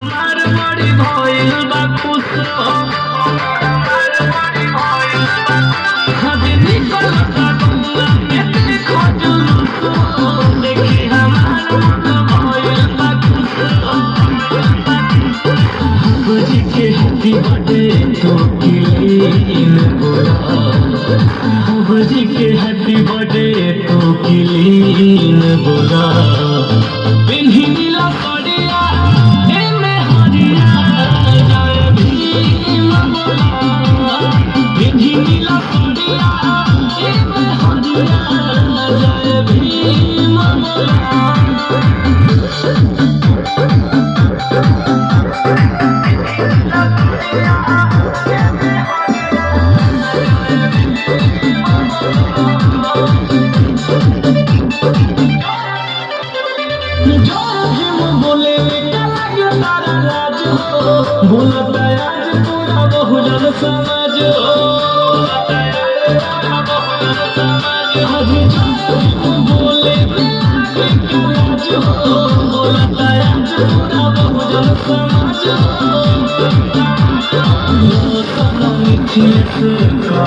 बड़ी भइल बा खुश हदी निकलता डोला एते खजुलूस देखी हमार मन भइल बा खुश बुझी के हैप्पी बर्थडे तो क्लीन बोला बुझी के हैप्पी बर्थडे तो क्लीन बोला पिन्ही नीला साड़िया एमे हरिया जय भीम बोला पिन्ही नीला साड़िया एमे हरिया जय भीम बोला बोले बोलता आज पूरा बहुजन समाज आज बोले बोलता आज पूरा बहुजन समाज मिथिलेश का